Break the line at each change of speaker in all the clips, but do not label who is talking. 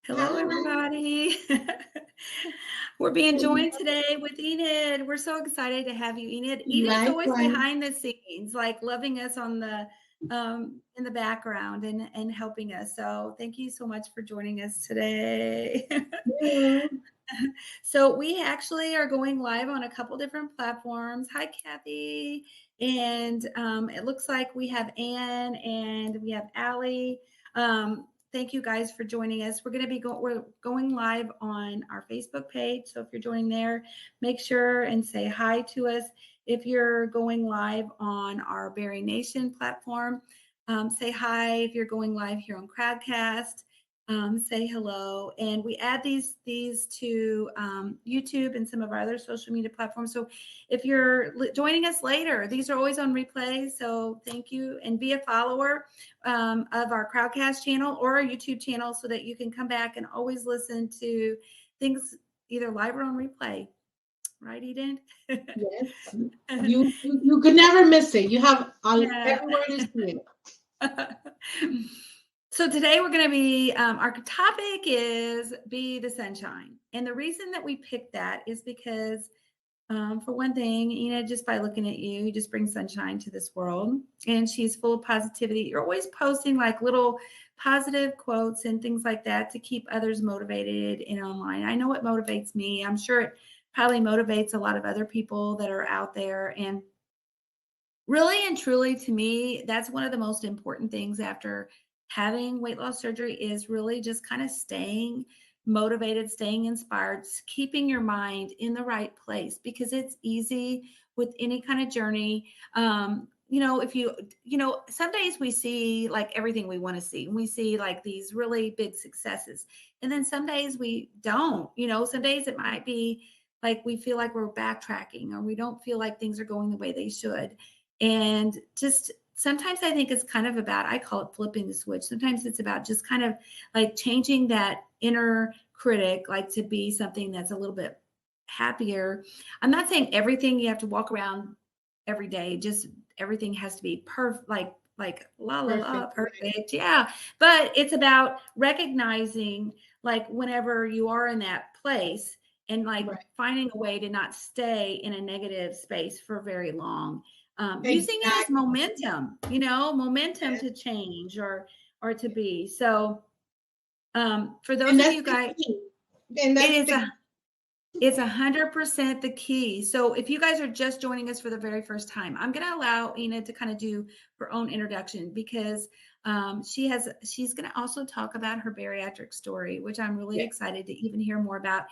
Hello,
Hi.
everybody. We're being joined today with Enid. We're so excited to have you, Enid. Enid's always
Likewise.
behind the scenes, like loving us on the in the background and helping us. So thank you so much for joining us today.
Yeah.
So we actually are going live on a couple different platforms. Hi, Kathy. And it looks like we have Anne and we have Allie. Thank you guys for joining us. We're going to be we're going live on our Facebook page. So if you're joining there, make sure and say hi to us. If you're going live on our Berry Nation platform, say hi. If you're going live here on Crowdcast, say hello. And we add these to YouTube and some of our other social media platforms. So if you're joining us later, these are always on replay. So thank you, and be a follower of our Crowdcast channel or our YouTube channel so that you can come back and always listen to things either live or on replay. Right, Eden?
Yes. You could never miss it. You have
Yeah.
everywhere to see it.
So today we're going to be, our topic is Be the Sunshine. And the reason that we picked that is because, for one thing, just by looking at you, you just bring sunshine to this world. And she's full of positivity. You're always posting like little positive quotes and things like that to keep others motivated and online. I know it motivates me. I'm sure it probably motivates a lot of other people that are out there. And really and truly, to me, that's one of the most important things after having weight loss surgery is really just kind of staying motivated, staying inspired, keeping your mind in the right place because it's easy with any kind of journey. If some days we see like everything we want to see. We see like these really big successes. And then some days we don't, some days it might be like we feel like we're backtracking or we don't feel like things are going the way they should. And just sometimes I think it's kind of about, I call it flipping the switch. Sometimes it's about just kind of like changing that inner critic, like to be something that's a little bit happier. I'm not saying everything you have to walk around every day, just everything has to be perfect, like la la la
Perfect.
perfect. Yeah. But it's about recognizing like whenever you are in that place and like
Right.
finding a way to not stay in a negative space for very long, using it as
Exactly.
momentum to change or to be. So for those
And
of
that's
you
the
guys,
key. And
it
that's
is
the
it's 100% the key. So if you guys are just joining us for the very first time, I'm going to allow Enid to kind of do her own introduction because she's going to also talk about her bariatric story, which I'm really
yeah.
excited to even hear more about.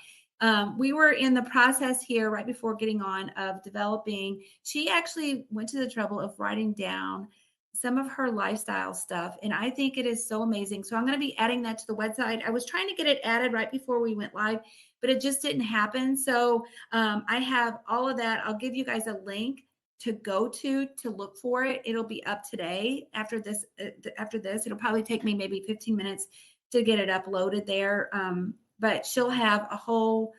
We were in the process here right before getting on of developing. She actually went to the trouble of writing down some of her lifestyle stuff. And I think it is so amazing. So I'm going to be adding that to the website. I was trying to get it added right before we went live, but it just didn't happen. So I have all of that. I'll give you guys a link to go to look for it. It'll be up today after this. It'll probably take me maybe 15 minutes to get it uploaded there. But she'll have a whole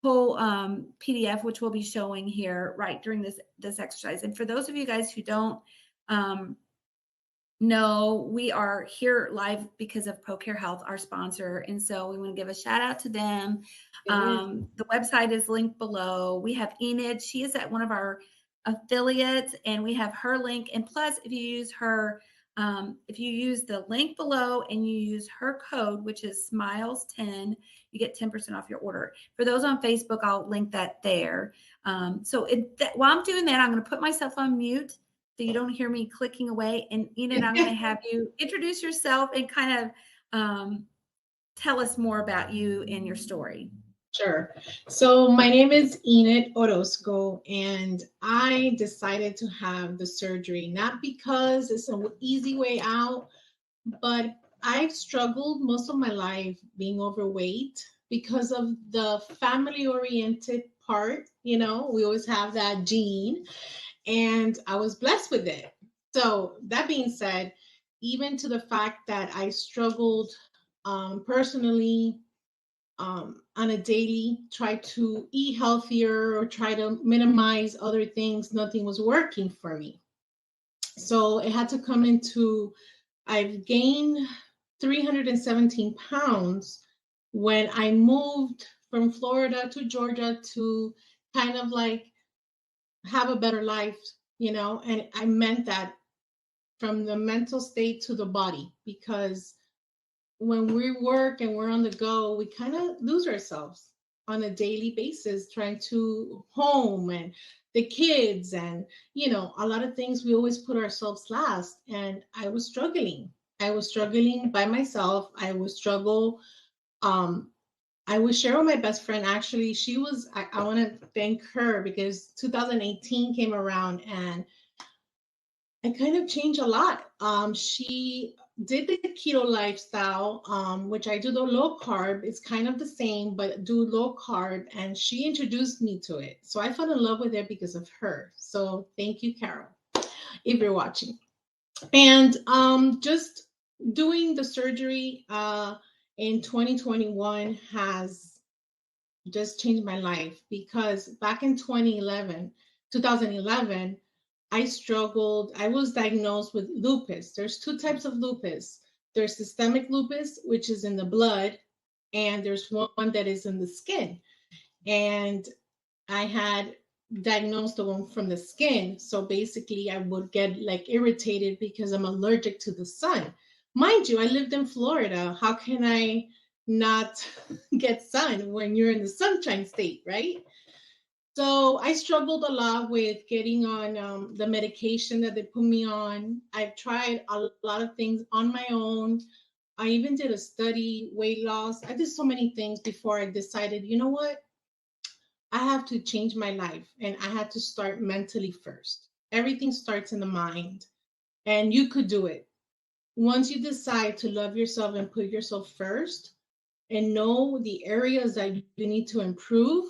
PDF which we'll be showing here right during this exercise. And for those of you guys who don't no, we are here live because of ProCare Health, our sponsor. And so we want to give a shout out to them.
Yes.
The website is linked below. We have Enid. She is at one of our affiliates, and we have her link. And plus, if you use the link below and you use her code, which is SMILES10, you get 10% off your order. For those on Facebook, I'll link that there. While I'm doing that, I'm going to put myself on mute so you don't hear me clicking away. And Enid, I'm going to have you introduce yourself and kind of tell us more about you and your story.
Sure. So my name is Enid Orozco, and I decided to have the surgery not because it's an easy way out, but I've struggled most of my life being overweight because of the family oriented part. We always have that gene, and I was blessed with it. So, that being said, even to the fact that I struggled personally on a daily, try to eat healthier or try to minimize other things, nothing was working for me. So, it had to come into I've gained 317 pounds when I moved from Florida to Georgia to kind of like have a better life, and I meant that from the mental state to the body, because when we work and we're on the go, we kind of lose ourselves on a daily basis, trying to home and the kids and, a lot of things. We always put ourselves last. And I was struggling. I was struggling by myself. Um, I would share with my best friend. Actually, I want to thank her because 2018 came around and I kind of changed a lot. She did the keto lifestyle, which I do the low carb. It's kind of the same, but do low carb. And she introduced me to it. So I fell in love with it because of her. So thank you, Carol, if you're watching. And just doing the surgery in 2021 has just changed my life, because back in 2011, I struggled. I was diagnosed with lupus. There's two types of lupus. There's systemic lupus, which is in the blood, and there's one that is in the skin. And I had diagnosed the one from the skin. So basically, I would get like irritated because I'm allergic to the sun. Mind you, I lived in Florida. How can I not get sun when you're in the sunshine state, right? So I struggled a lot with getting on the medication that they put me on. I've tried a lot of things on my own. I even did a study, weight loss. I did so many things before I decided, you know what? I have to change my life, and I had to start mentally first. Everything starts in the mind, and you could do it. Once you decide to love yourself and put yourself first and know the areas that you need to improve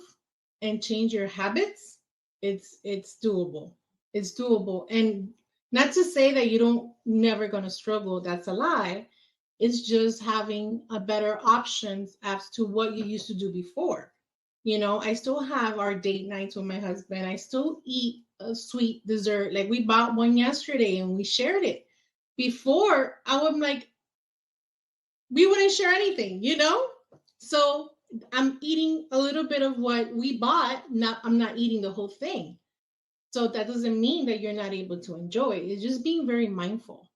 and change your habits, it's doable. It's doable. And not to say that you don't never gonna struggle, that's a lie. It's just having a better options as to what you used to do before. I still have our date nights with my husband. I still eat a sweet dessert. Like we bought one yesterday and we shared it. Before, I would like, we wouldn't share anything. So I'm eating a little bit of what we bought. I'm not eating the whole thing. So that doesn't mean that you're not able to enjoy it. It's just being very mindful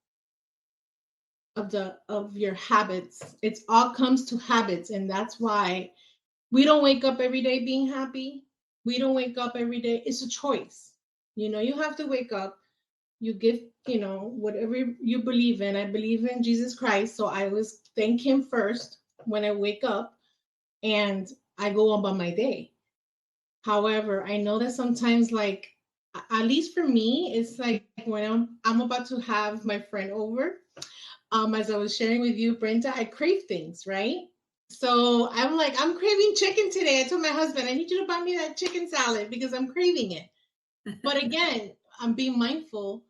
of your habits. It's all comes to habits, and that's why we don't wake up every day being happy. We don't wake up every day. It's a choice. You have to wake up. You give, whatever you believe in. I believe in Jesus Christ. So I always thank him first when I wake up, and I go on by my day. However, I know that sometimes, like, at least for me, it's like when I'm about to have my friend over, as I was sharing with you, Brenda, I crave things, right? So I'm like, I'm craving chicken today. I told my husband, I need you to buy me that chicken salad because I'm craving it. But again, I'm being mindful,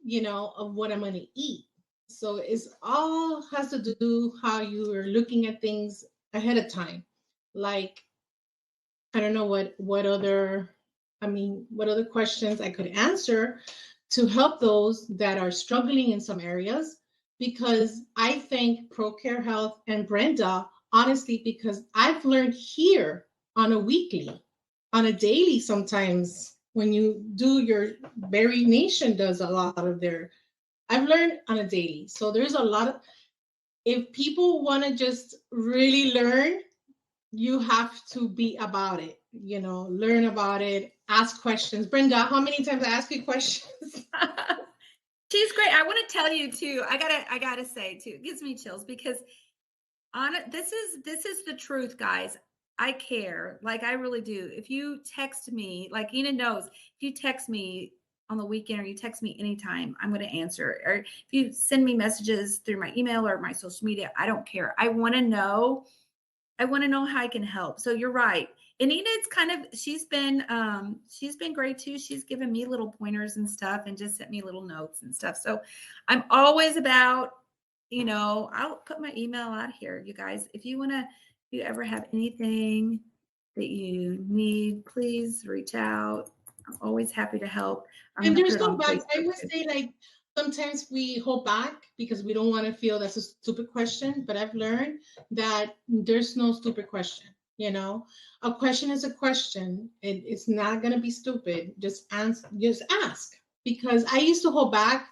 of what I'm going to eat. So it's all has to do how you are looking at things ahead of time. Like, I don't know what other questions I could answer to help those that are struggling in some areas, because I thank ProCare Health and Brenda, honestly, because I've learned here on a weekly, on a daily sometimes. When you do your Barry Nation does a lot of their, I've learned on a daily. So there's a lot of, if people want to just really learn, you have to be about it, learn about it, ask questions. Brenda, how many times I ask you questions?
She's great. I want to tell you too. I gotta say too, it gives me chills because this is the truth, guys. I care. Like I really do. If you text me, like Enid knows, if you text me on the weekend or you text me anytime, I'm going to answer. Or if you send me messages through my email or my social media, I don't care. I want to know how I can help. So you're right. And Enid's she's been great too. She's given me little pointers and stuff and just sent me little notes and stuff. So I'm always about, I'll put my email out here, you guys. If you ever have anything that you need, please reach out. I'm always happy to help. I'm
And
going to put
there's
it
no
on
bad, I
Facebook
would
too.
say, like, sometimes we hold back because we don't want to feel that's a stupid question. But I've learned that there's no stupid question. You know, a question is a question. It's not gonna be stupid. Just ask. Just ask. Because I used to hold back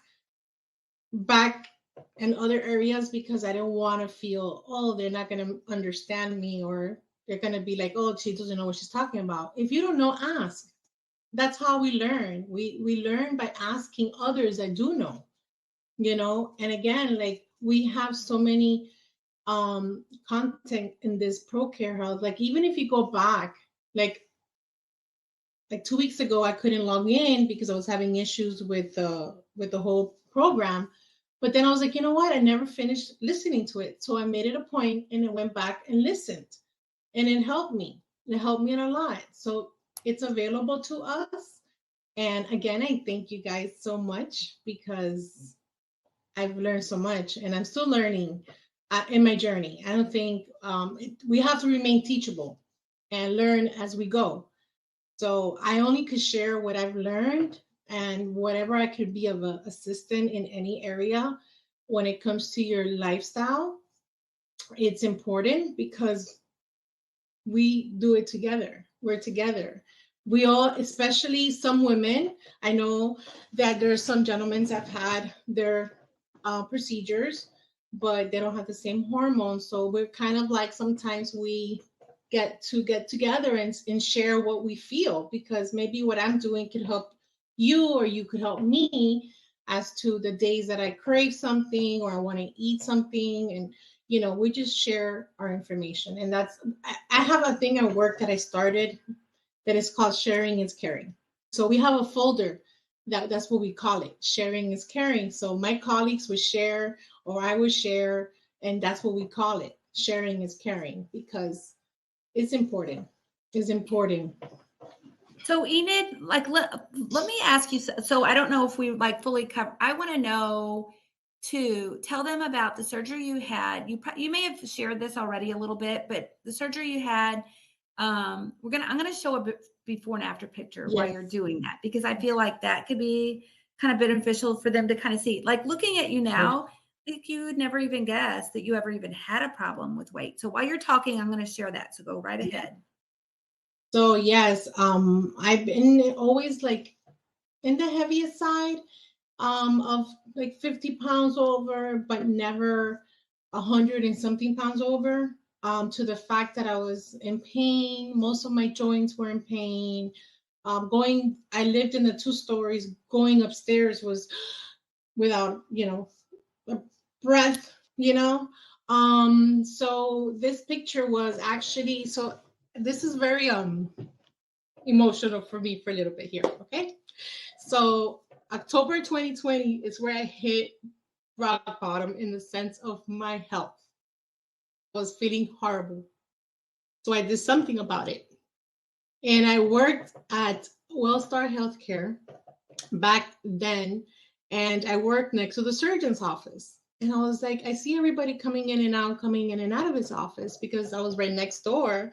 in other areas because I didn't want to feel, oh, they're not gonna understand me, or they're gonna be like, oh, she doesn't know what she's talking about. If you don't know, ask. That's how we learn. We learn by asking others that do know, you know. And again, like, we have so many content in this ProCare Health. Like, even if you go back, like 2 weeks ago, I couldn't log in because I was having issues with the whole program. But then I was like, you know what, I never finished listening to it, so I made it a point and I went back and listened, and it helped me in a lot. So it's available to us. And again, I thank you guys so much because I've learned so much, and I'm still learning in my journey. I don't think we have to remain teachable and learn as we go. So I only could share what I've learned, and whatever I could be of an assistant in any area when it comes to your lifestyle. It's important because we do it together. We're together. We all, especially some women, I know that there's some gentlemen that have had their procedures, but they don't have the same hormones. So we're kind of like, sometimes we get together and share what we feel, because maybe what I'm doing could help you, or you could help me as to the days that I crave something or I want to eat something. And we just share our information. And I have a thing at work that I started that is called sharing is caring. So we have a folder that's what we call it. Sharing is caring. So my colleagues would share, or I would share, and that's what we call it. Sharing is caring, because it's important. It's important.
So Enid, like, let me ask you. So I don't know if we like fully cover. I want to know, to tell them about the surgery you had. You may have shared this already a little bit, but the surgery you had. I'm gonna show a bit before and after picture while you're doing that, because I feel like that could be kind of beneficial for them to kind of see. Like, looking at you now, like, you would never even guess that you ever even had a problem with weight. So while you're talking, I'm going to share that. So go right ahead.
So yes, I've been always like in the heaviest side, of like 50 pounds over, but never 100 and something pounds over. To the fact that I was in pain, most of my joints were in pain. I lived in the 2 stories. Going upstairs was without, a breath. So this picture was actually, so this is very emotional for me for a little bit here. Okay, so October 2020 is where I hit rock bottom in the sense of my health. I was feeling horrible. So I did something about it. And I worked at Wellstar Healthcare back then, and I worked next to the surgeon's office. And I was like, I see everybody coming in and out of his office, because I was right next door.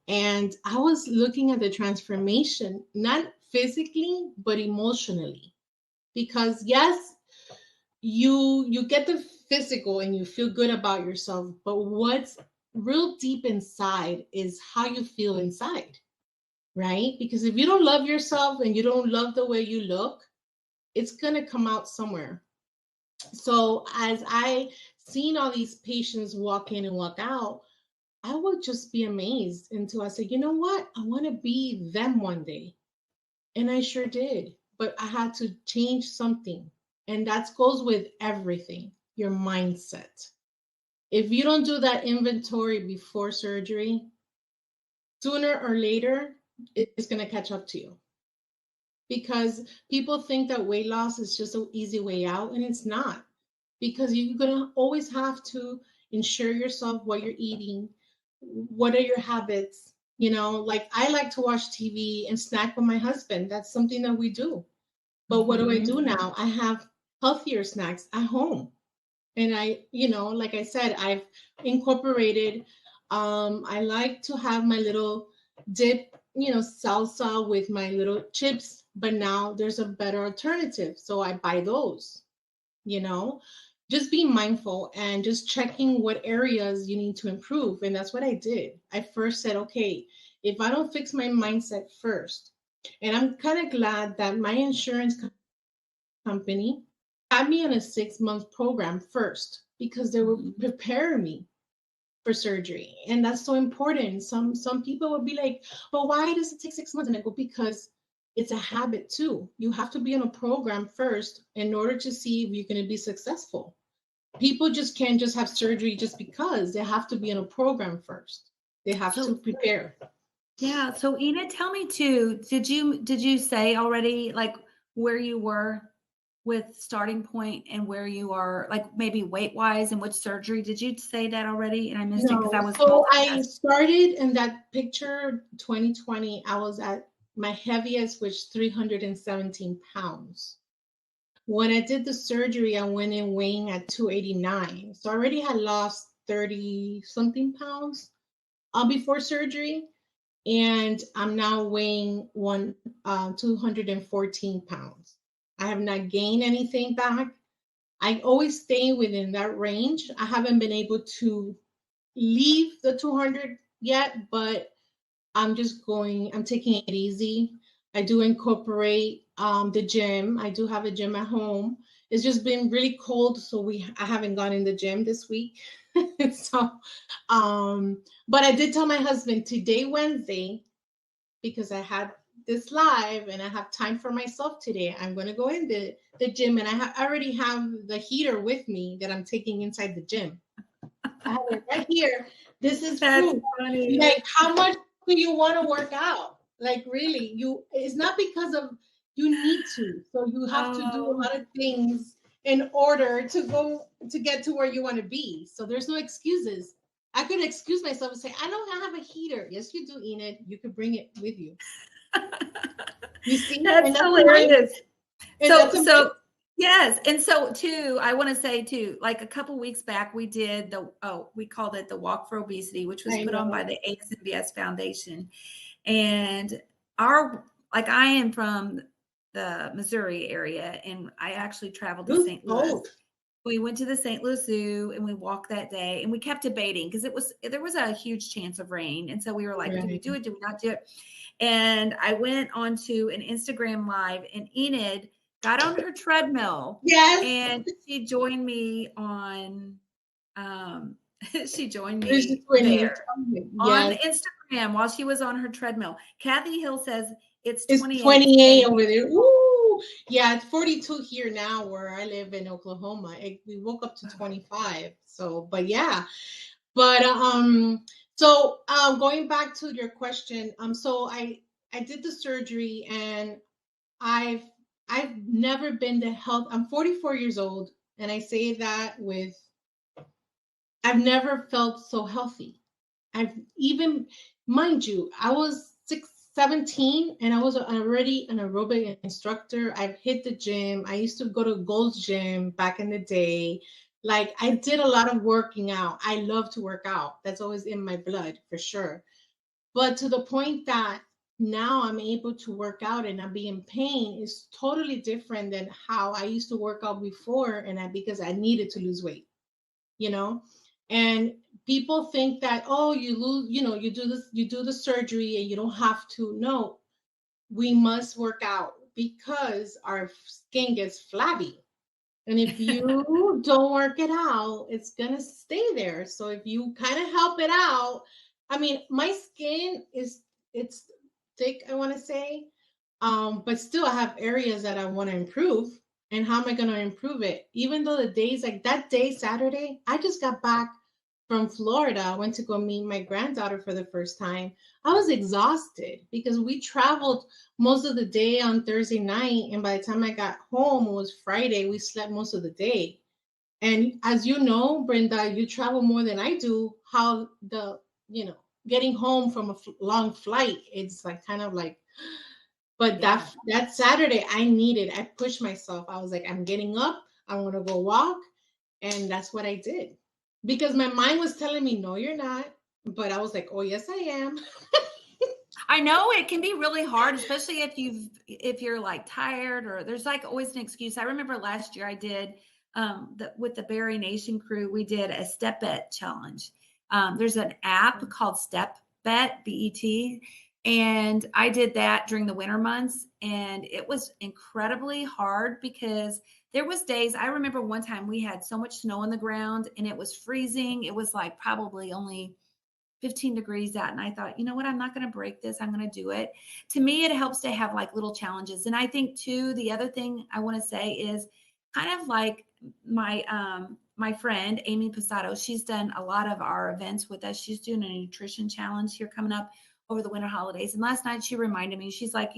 And I was looking at the transformation, not physically, but emotionally. Because yes, you get the physical and you feel good about yourself, but what's real deep inside is how you feel inside, right? Because if you don't love yourself and you don't love the way you look, it's going to come out somewhere. So as I seen all these patients walk in and walk out, I would just be amazed until I said, you know what? I want to be them one day. And I sure did. But I had to change something. And that goes with everything, your mindset. If you don't do that inventory before surgery, sooner or later, it's going to catch up to you. Because people think that weight loss is just an easy way out, and it's not. Because you're going to always have to ensure yourself what you're eating, what are your habits. Like, I like to watch TV and snack with my husband. That's something that we do. But what do I do now? I have healthier snacks at home. And like I said, I've incorporated, I like to have my little dip, salsa with my little chips, but now there's a better alternative. So I buy those, you know, just be mindful and just checking what areas you need to improve. And that's what I did. I first said, okay, if I don't fix my mindset first, and I'm kind of glad that my insurance company had me on a 6-month program first because they were preparing me for surgery. And that's so important. Some people would be like, well, why does it take 6 months? And I go, because it's a habit too. You have to be in a program first in order to see if you're going to be successful. People just can't just have surgery just because. They have to be in a program first. They have to prepare.
Yeah. So Enid, tell me too, did you say already like where you were with starting point and where you are, like maybe weight wise and which surgery? Did you say that already? And I missed it because I was
So I started in that picture 2020. I was at my heaviest, which 317 pounds. When I did the surgery, I went in weighing at 289. So I already had lost 30 something pounds before surgery. And I'm now weighing 214 pounds. I have not gained anything back. I always stay within that range. I haven't been able to leave the 200 yet, but I'm taking it easy. I do incorporate the gym. I do have a gym at home. It's just been really cold, so I haven't gone in the gym this week. So, but I did tell my husband today, Wednesday, because I had this live and I have time for myself today. I'm going to go in the gym, and I already have the heater with me that I'm taking inside the gym. I have it right here. This is proof. Like, how much do you want to work out? Like, really, it's not because of you need to. So you have to do a lot of things in order to get to where you want to be. So there's no excuses. I could excuse myself and say, I don't have a heater. Yes, you do, Enid. You could bring it with you. You see?
That's hilarious. So yes. And so too, I want to say too, like a couple weeks back, we did we called it the Walk for Obesity, which was put on by the ASNBS Foundation. And I am from the Missouri area, and I actually traveled to St. Louis. We went to the St. Louis Zoo and we walked that day, and we kept debating because there was a huge chance of rain. And so we were like, do we do it? Do we not do it? And I went onto an Instagram live, and Enid got on her treadmill.
Yes.
And she joined me on there on Instagram while she was on her treadmill. Kathy Hill says it's
28 over there. Ooh. Yeah, it's 42 here now where I live in Oklahoma. We woke up to 25. So, but yeah. But so going back to your question, so I did the surgery, and I've never been to health. I'm 44 years old, and I say that I've never felt so healthy. Mind you, I was 17 and I was already an aerobic instructor. I've hit the gym. I used to go to Gold's Gym back in the day. Like, I did a lot of working out. I love to work out. That's always in my blood for sure. But to the point that now I'm able to work out and not be in pain is totally different than how I used to work out before, because I needed to lose weight, and people think that, you do the surgery and you don't have to. No, we must work out because our skin gets flabby. And if you don't work it out, it's going to stay there. So if you kind of help it out, I mean, my skin it's thick, I want to say, but still I have areas that I want to improve. And how am I going to improve it? Even though the days, like that day, Saturday, I just got back from Florida. I went to go meet my granddaughter for the first time. I was exhausted because we traveled most of the day on Thursday night. And by the time I got home, it was Friday. We slept most of the day. And as you know, Brenda, you travel more than I do. How getting home from a long flight, it's like kind of like, but that Saturday I pushed myself. I was like, I'm getting up. I want to go walk. And that's what I did. Because my mind was telling me, no, you're not. But I was like, oh, yes, I am.
I know it can be really hard, especially if you're like tired or there's like always an excuse. I remember last year I did with the Barry Nation crew, we did a step bet challenge. There's an app called Step Bet, BET, and I did that during the winter months, and it was incredibly hard because there was days. I remember one time we had so much snow on the ground and it was freezing. It was like probably only 15 degrees out, and I thought, you know what, I'm not going to break this, I'm going to do it. To me, it helps to have like little challenges. And I think too, the other thing I want to say is kind of like my friend Amy Posado, she's done a lot of our events with us. She's doing a nutrition challenge here coming up over the winter holidays, and last night she reminded me, she's like,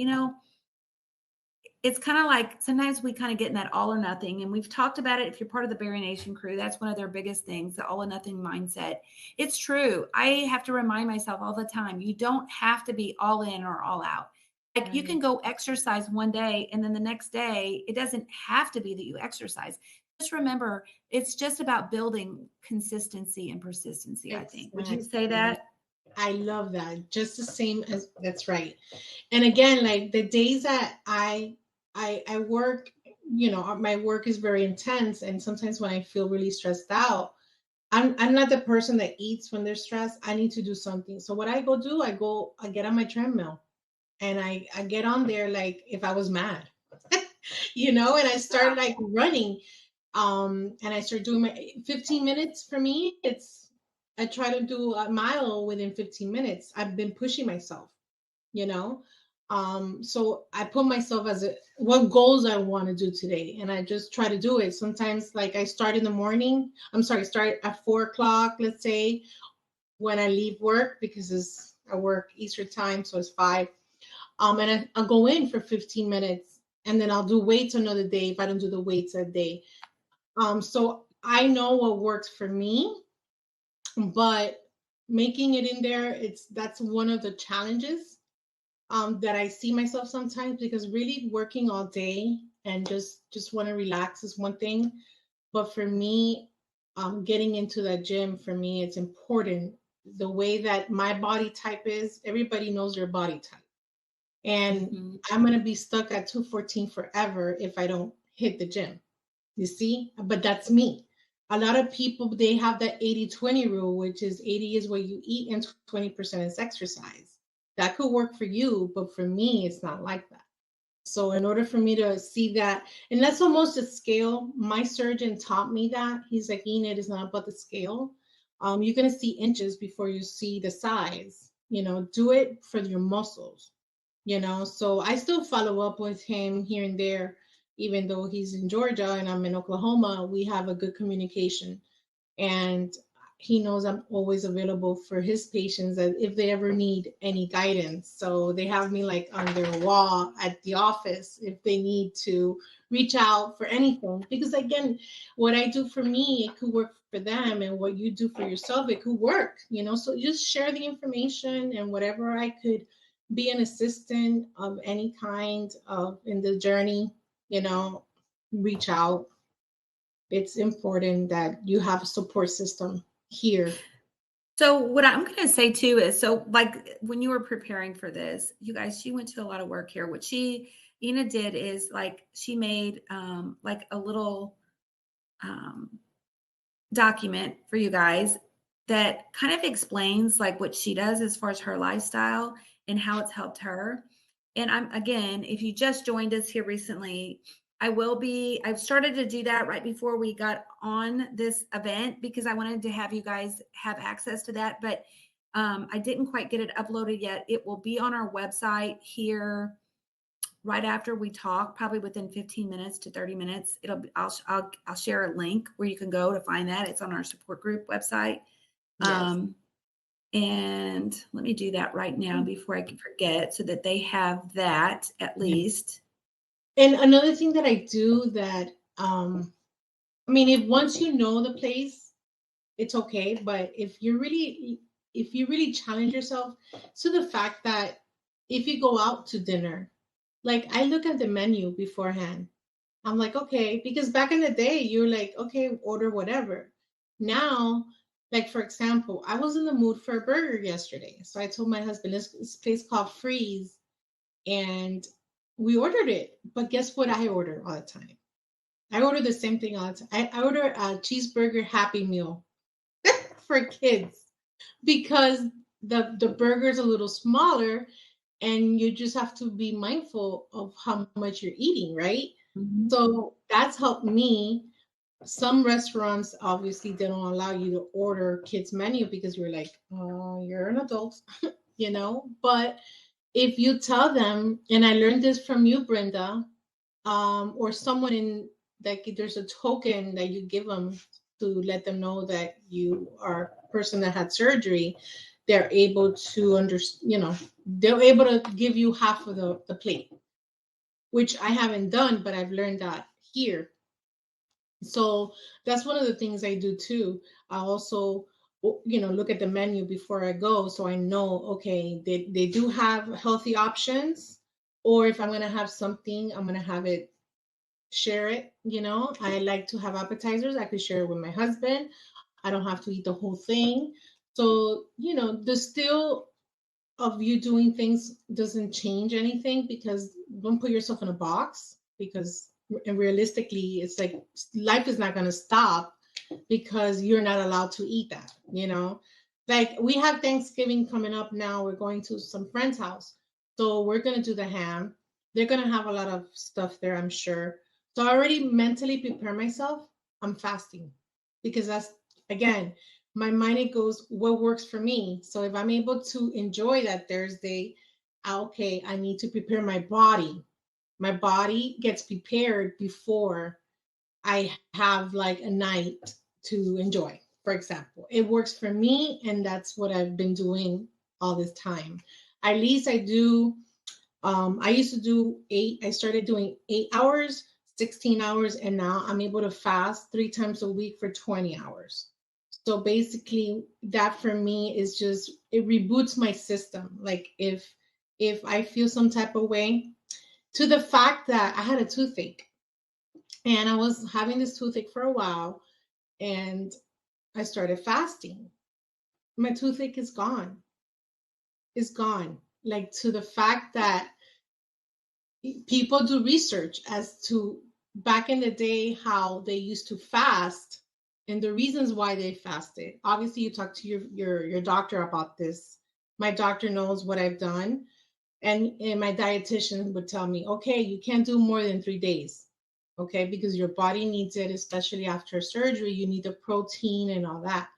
it's kind of like sometimes we kind of get in that all or nothing. And we've talked about it. If you're part of the Berry Nation crew, that's one of their biggest things, the all or nothing mindset. It's true. I have to remind myself all the time, you don't have to be all in or all out. Like you can go exercise one day and then the next day, it doesn't have to be that you exercise. Just remember, it's just about building consistency and persistency, I think. Would you say that?
I love that. Just the same as that's right. And again, like the days that I work, my work is very intense, and sometimes when I feel really stressed out, I'm not the person that eats when they're stressed. I need to do something. So what I go do, I get on my treadmill and I get on there like if I was mad, and I start like running. And I start doing my 15 minutes for me. I try to do a mile within 15 minutes. I've been pushing myself, you know. So I put myself what goals I want to do today, and I just try to do it. Sometimes, like I start in the morning. Start at 4 o'clock, let's say, when I leave work because I work Eastern time, so it's 5. And I'll go in for 15 minutes, and then I'll do weights another day if I don't do the weights that day. So I know what works for me, but making it in there, that's one of the challenges that I see myself sometimes, because really working all day and just want to relax is one thing. But for me, getting into that gym, for me, it's important. The way that my body type is, everybody knows their body type. And I'm going to be stuck at 214 forever if I don't hit the gym. You see? But that's me. A lot of people, they have that 80-20 rule, which is 80 is what you eat and 20% is exercise. That could work for you, but for me, it's not like that. So in order for me to see that, and that's almost a scale, my surgeon taught me that. He's like, Enid, it's not about the scale. You're going to see inches before you see the size. Do it for your muscles. So I still follow up with him here and there, even though he's in Georgia and I'm in Oklahoma. We have a good communication, and he knows I'm always available for his patients if they ever need any guidance. So they have me like on their wall at the office if they need to reach out for anything. Because again, what I do for me, it could work for them, and what you do for yourself, it could work, So just share the information, and whatever I could be an assistant of any kind of in the journey, reach out. It's important that you have a support system here.
So what I'm going to say too is, so like when you were preparing for this, you guys, she went to a lot of work here. What Ina did is like, she made like a little document for you guys that kind of explains like what she does as far as her lifestyle and how it's helped her. And again, if you just joined us here recently, I've started to do that right before we got on this event because I wanted to have you guys have access to that. But I didn't quite get it uploaded yet. It will be on our website here right after we talk, probably within 15 minutes to 30 minutes. I'll share a link where you can go to find that. It's on our support group website. Yes. And let me do that right now before I can forget, so that they have that at least.
And another thing that I do that, if once you know the place, it's okay. But if you really challenge yourself to the fact that if you go out to dinner, like I look at the menu beforehand. I'm like, okay, because back in the day, you're like, okay, order whatever. Now Like, for example, I was in the mood for a burger yesterday. So I told my husband, this place called Freeze, and we ordered it. But guess what I order all the time? I order the same thing all the time. I order a cheeseburger Happy Meal for kids because the burger's a little smaller and you just have to be mindful of how much you're eating, right?
Mhm.
So that's helped me. Some restaurants obviously they don't allow you to order kids menu because you're like, oh, you're an adult, you know. But if you tell them, and I learned this from you, Brenda, or someone in, like, there's a token that you give them to let them know that you are a person that had surgery. They're able to understand, they're able to give you half of the plate, which I haven't done, but I've learned that here. So that's one of the things I do too. I also, look at the menu before I go, so I know, okay, they do have healthy options, or if I'm going to have something, I'm going to have it, share it. I like to have appetizers. I could share it with my husband. I don't have to eat the whole thing. So, the still of you doing things doesn't change anything, because don't put yourself in a box, because and realistically it's like life is not going to stop because you're not allowed to eat that. Like, we have Thanksgiving coming up now. We're going to some friend's house, so we're going to do the ham. They're going to have a lot of stuff there, I'm sure. So I already mentally prepare myself. I'm fasting because that's, again, my mind, it goes what works for me. So if I'm able to enjoy that Thursday, okay, I need to prepare my body. My body gets prepared before I have like a night to enjoy. For example, it works for me, and that's what I've been doing all this time. At least I do. I used to do 8. I started doing 8 hours, 16 hours, and now I'm able to fast 3 times a week for 20 hours. So basically, that for me is just, it reboots my system. Like, if I feel some type of way, to the fact that I had a toothache, and I was having this toothache for a while, and I started fasting. My toothache is gone. It's gone. Like, to the fact that people do research as to back in the day how they used to fast and the reasons why they fasted. Obviously, you talk to your doctor about this. My doctor knows what I've done, and my dietitian would tell me, okay, you can't do more than 3 days, okay, because your body needs it, especially after surgery. You need the protein and all that.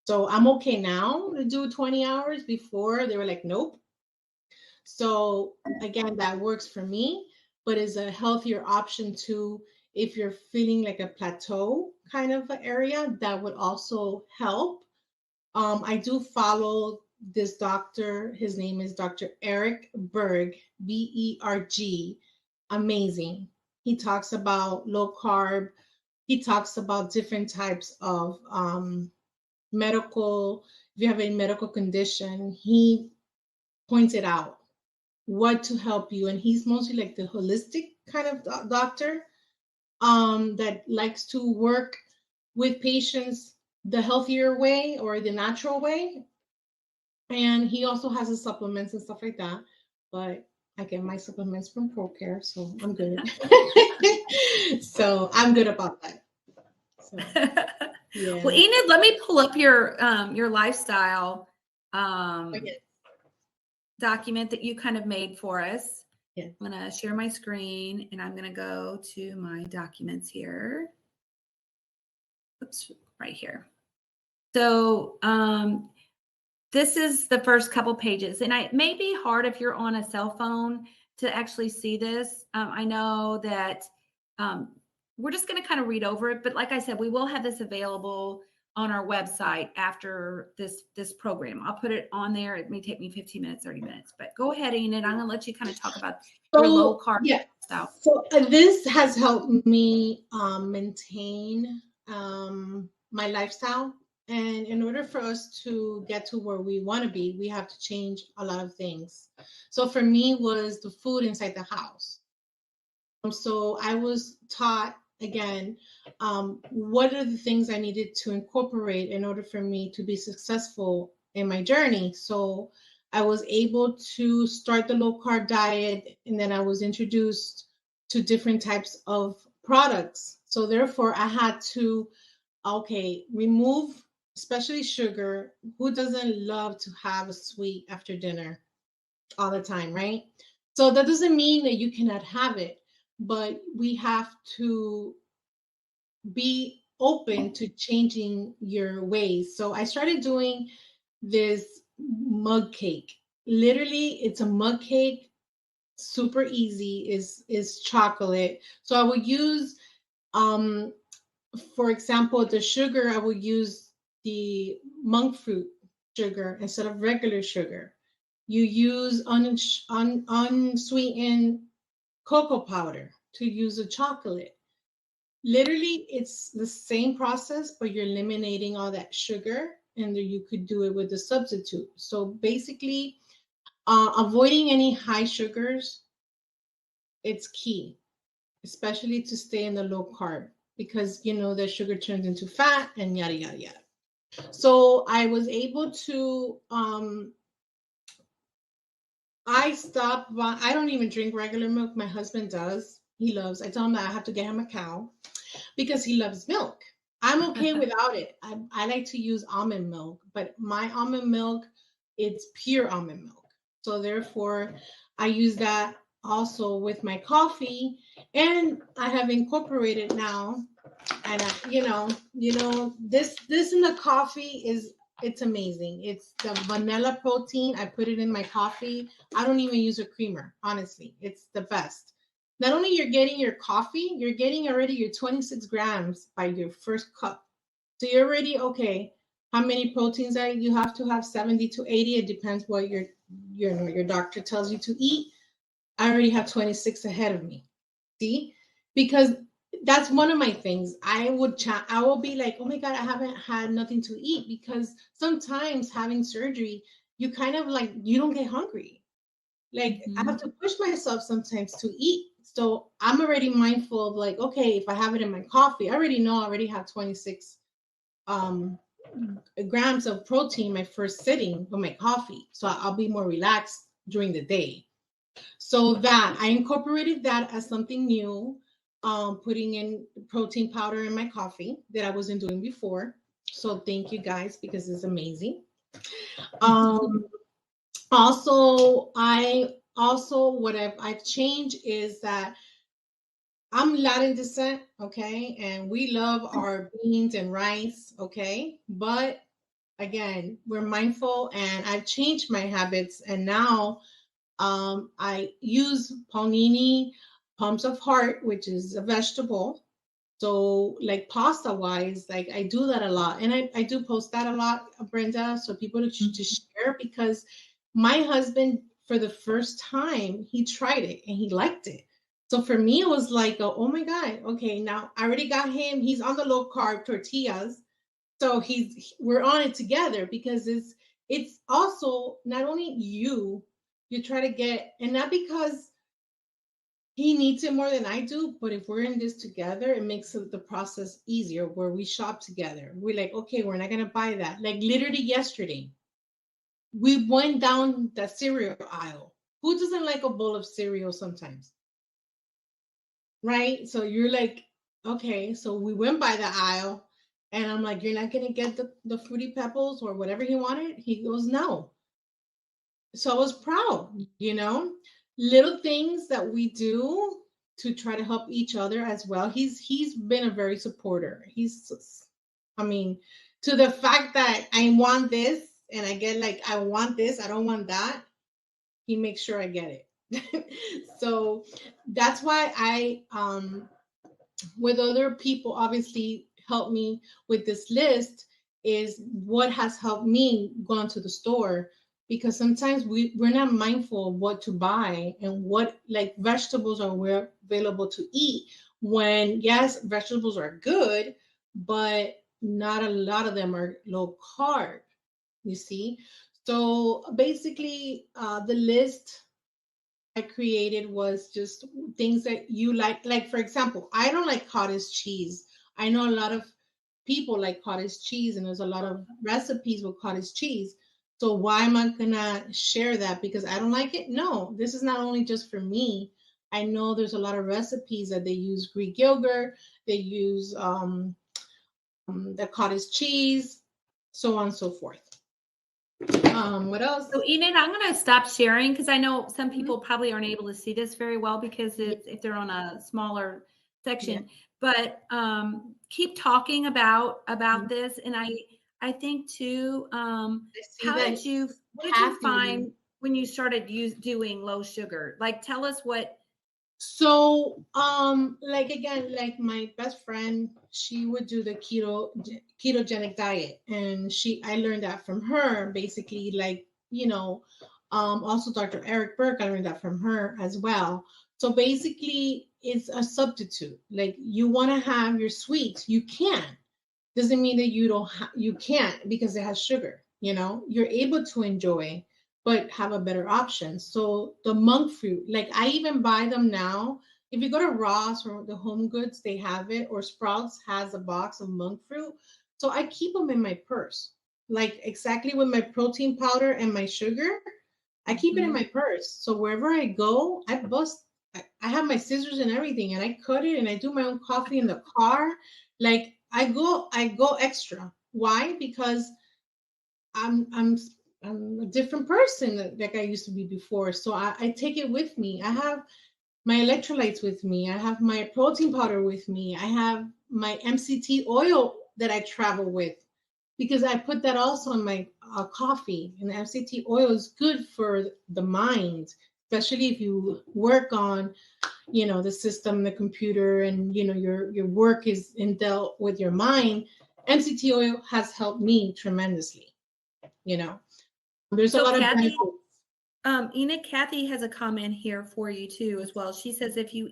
So I'm okay now to do 20 hours. Before, they were like, nope. So again, that works for me, but is a healthier option too. If you're feeling like a plateau kind of area, that would also help. I do follow this doctor. His name is Dr. Eric Berg, Berg. Amazing. He talks about low carb. He talks about different types of medical. If you have a medical condition, he points it out what to help you. And he's mostly like the holistic kind of doctor, that likes to work with patients the healthier way or the natural way. And he also has his supplements and stuff like that. But I get my supplements from ProCare, so I'm good. So I'm good about that. So, yeah.
Well, Enid, let me pull up your lifestyle
Okay.
document that you kind of made for us.
Yeah.
I'm going to share my screen, and I'm going to go to my documents here. Oops, right here. So this is the first couple pages, and it may be hard if you're on a cell phone to actually see this. I know that we're just going to kind of read over it, but like I said, we will have this available on our website after this program. I'll put it on there. It may take me 15 minutes, 30 minutes, but go ahead, Enid. I'm going to let you kind of talk about your low carb style.
So this has helped me maintain my lifestyle. And in order for us to get to where we want to be, we have to change a lot of things. So for me was the food inside the house. So I was taught again, what are the things I needed to incorporate in order for me to be successful in my journey. So I was able to start the low carb diet, and then I was introduced to different types of products. So therefore, I had to, okay, remove especially sugar. Who doesn't love to have a sweet after dinner all the time, right? So that doesn't mean that you cannot have it, but we have to be open to changing your ways. So I started doing this mug cake. Literally, it's a mug cake, super easy, is chocolate. So I would use for example, the sugar, I would use the monk fruit sugar instead of regular sugar. You use unsweetened cocoa powder to use a chocolate. Literally, it's the same process, but you're eliminating all that sugar, and you could do it with a substitute. So basically, avoiding any high sugars, it's key, especially to stay in the low carb, because you know that sugar turns into fat and yada yada yada. So I was able to I stopped. I don't even drink regular milk. My husband does. He loves. I tell him that I have to get him a cow because he loves milk. I'm okay without it. I like to use almond milk, but my almond milk, it's pure almond milk. So therefore, I use that also with my coffee, and I have incorporated now. And this in the coffee is, it's amazing. It's the vanilla protein. I put it in my coffee. I don't even use a creamer. Honestly, it's the best. Not only you're getting your coffee, you're getting already your 26 grams by your first cup. So you're already okay. How many proteins are you have to have? 70 to 80. It depends what your doctor tells you to eat. I already have 26 ahead of me. See? Because that's one of my things. I will be like, oh my God, I haven't had nothing to eat, because sometimes having surgery, you kind of like, you don't get hungry. Like I have to push myself sometimes to eat. So I'm already mindful of like, okay, if I have it in my coffee, I already know I already have 26 um, grams of protein my first sitting with my coffee. So I'll be more relaxed during the day. So that I incorporated that as something new, putting in protein powder in my coffee that I wasn't doing before. So thank you guys, because it's amazing. Um, also what I've changed is that I'm Latin descent, okay, and we love our beans and rice, okay, but again, we're mindful, and I've changed my habits, and now I use panini, palms of heart, which is a vegetable. So like pasta wise, like I do that a lot. And I do post that a lot, Brenda, so people to share, because my husband, for the first time, he tried it and he liked it. So for me, it was like, oh my God, okay, now I already got him. He's on the low carb tortillas. So we're on it together, because it's also not only you try to get, and not because he needs it more than I do, but if we're in this together, it makes the process easier, where we shop together. We're like, okay, we're not going to buy that. Like literally yesterday, we went down the cereal aisle. Who doesn't like a bowl of cereal sometimes? Right? So you're like, okay, so we went by the aisle, and I'm like, you're not going to get the Fruity Pebbles or whatever he wanted? He goes, no. So I was proud, little things that we do to try to help each other as well. He's been a very supporter. I mean, to the fact that I want this and I get like, I want this, I don't want that. He makes sure I get it. So that's why I, with other people, obviously help me with this list, is what has helped me go to the store, because sometimes we're not mindful of what to buy and what, like, vegetables are available to eat, when yes, vegetables are good, but not a lot of them are low carb, you see. So basically, the list I created was just things that you like. Like, for example, I don't like cottage cheese. I know a lot of people like cottage cheese, and there's a lot of recipes with cottage cheese. So why am I gonna share that because I don't like it? No, this is not only just for me. I know there's a lot of recipes that they use Greek yogurt, they use the cottage cheese, so on and so forth. What else?
So Enid, I'm going to stop sharing because I know some
Mhm.
people probably aren't able to see this very well because it's, if they're on a smaller section. But keep talking about
Mhm.
this, and I think too.
I see
How
that
did you? What did you
Kathy.
find when you started doing low sugar? Like, tell us what.
So, like again, like my best friend, she would do the ketogenic diet, and I learned that from her. Basically, like also Dr. Eric Burke, I learned that from her as well. So basically, it's a substitute. Like you want to have your sweets, you can. Doesn't mean that you can't because it has sugar. You're able to enjoy but have a better option. So the monk fruit, like I even buy them now. If you go to Ross or the Home Goods, they have it, or Sprouts has a box of monk fruit. So I keep them in my purse, like exactly with my protein powder and my sugar. I keep it in my purse. So wherever I go, I have my scissors and everything, and I cut it, and I do my own coffee in the car. Like I go extra. Why? Because I'm a different person like I used to be before. So I take it with me. I have my electrolytes with me. I have my protein powder with me. I have my MCT oil that I travel with because I put that also in my coffee. And the MCT oil is good for the mind, especially if you work on, the system, the computer, and your work is in dealt with your mind. MCT oil has helped me tremendously. You know, there's a
So
lot of
Kathy,
benefits.
Enid, Kathy has a comment here for you too as well. She says, if you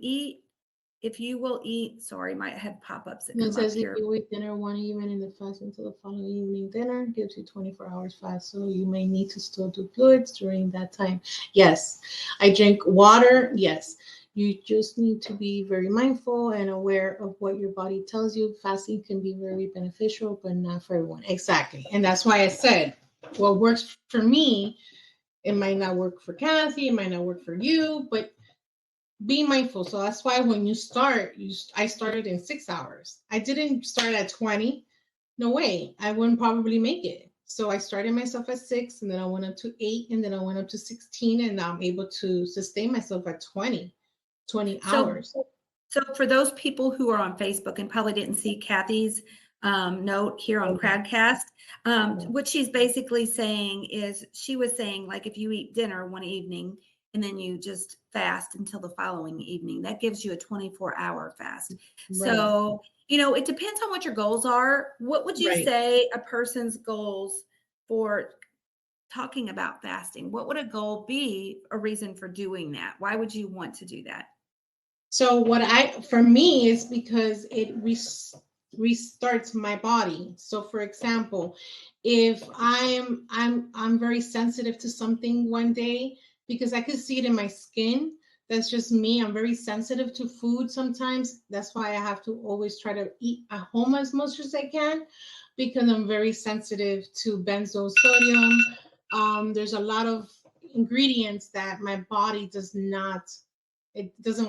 will eat, sorry, might have pop-ups that
And it
come up
says if
here.
you eat dinner one evening in the fast until the following evening dinner gives you 24 hours fast. So you may need to still do fluids during that time. Yes, I drink water. Yes, you just need to be very mindful and aware of what your body tells you. Fasting can be very beneficial, but not for everyone. Exactly. And that's why I said what works for me, it might not work for Kathy, it might not work for you, but be mindful. So that's why when you start, I started in 6 hours. I didn't start at 20. No way. I wouldn't probably make it. So I started myself at 6, and then I went up to 8, and then I went up to 16, and now I'm able to sustain myself at 20 hours.
So for those people who are on Facebook and probably didn't see Kathy's note here on Crowdcast, what she's basically saying is she was saying, like, if you eat dinner one evening and then you just fast until the following evening, that gives you a 24-hour fast.
Right.
So, it depends on what your goals are. What would you say a person's goals for talking about fasting? What would a goal be, a reason for doing that? Why would you want to do that?
So for me, is because it restarts my body. So for example, if I'm very sensitive to something one day, because I could see it in my skin. That's just me. I'm very sensitive to food sometimes. That's why I have to always try to eat at home as much as I can, because I'm very sensitive to benzoyl sodium. There's a lot of ingredients that my body doesn't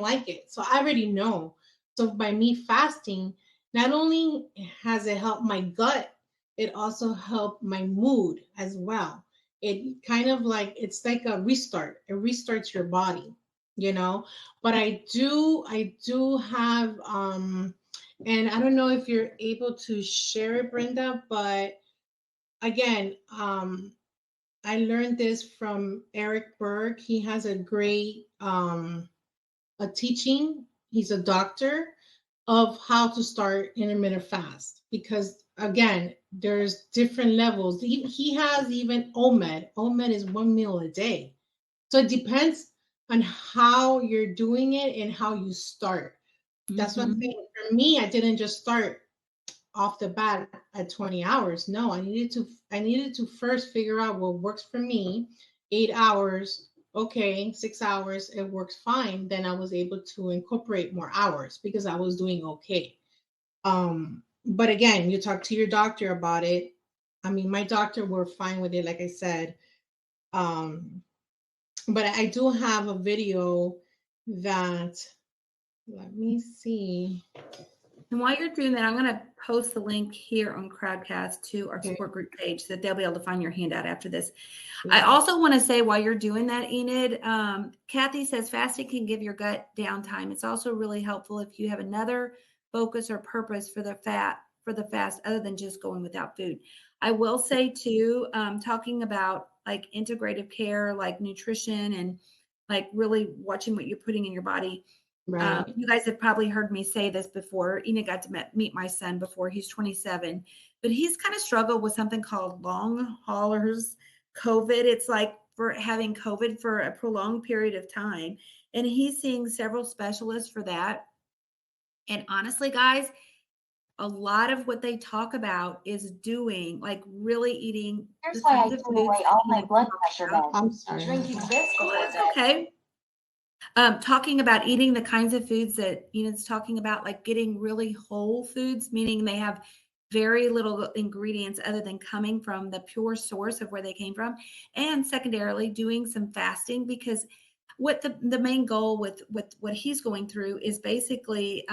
like it. So I already know. So by me fasting, not only has it helped my gut, it also helped my mood as well. It kind of like, it's like a restart. It restarts your body, But I do have and I don't know if you're able to share it, Brenda, but again, I learned this from Eric Berg. He has a great a teaching. He's a doctor of how to start intermittent fast, because again, there's different levels. He has even OMED. OMED is 1 meal a day. So it depends on how you're doing it and how you start. That's what I'm saying. For me, I didn't just start off the bat at 20 hours. No, I needed to first figure out what works for me. 8 hours okay, 6 hours, it works fine. Then I was able to incorporate more hours because I was doing okay. But again, you talk to your doctor about it. I mean, my doctor were fine with it, like I said. Um, but I do have a video that, let me see.
And while you're doing that, I'm going to post the link here on Crowdcast to our
Okay.
support group page so that they'll be able to find your handout after this.
Yeah.
I also want to say while you're doing that, Enid, Kathy says fasting can give your gut downtime. It's also really helpful if you have another focus or purpose for the fast other than just going without food. I will say too, talking about like integrative care, like nutrition and like really watching what you're putting in your body.
Right.
You guys have probably heard me say this before. Enid got to meet my son before. He's 27, but he's kind of struggled with something called long haulers COVID. It's like for having COVID for a prolonged period of time. And he's seeing several specialists for that. And honestly, guys, a lot of what they talk about is doing like really eating
Here's
the
why I
kinds of
threw
foods
away all
that
my
Enid
blood
talked
pressure
about.
meds.
I'm sorry.
Drinking this was
Okay. Talking about eating the kinds of foods that Enid's talking about, like getting really whole foods, meaning they have very little ingredients other than coming from the pure source of where they came from. And secondarily, doing some fasting because what the main goal with what he's going through is basically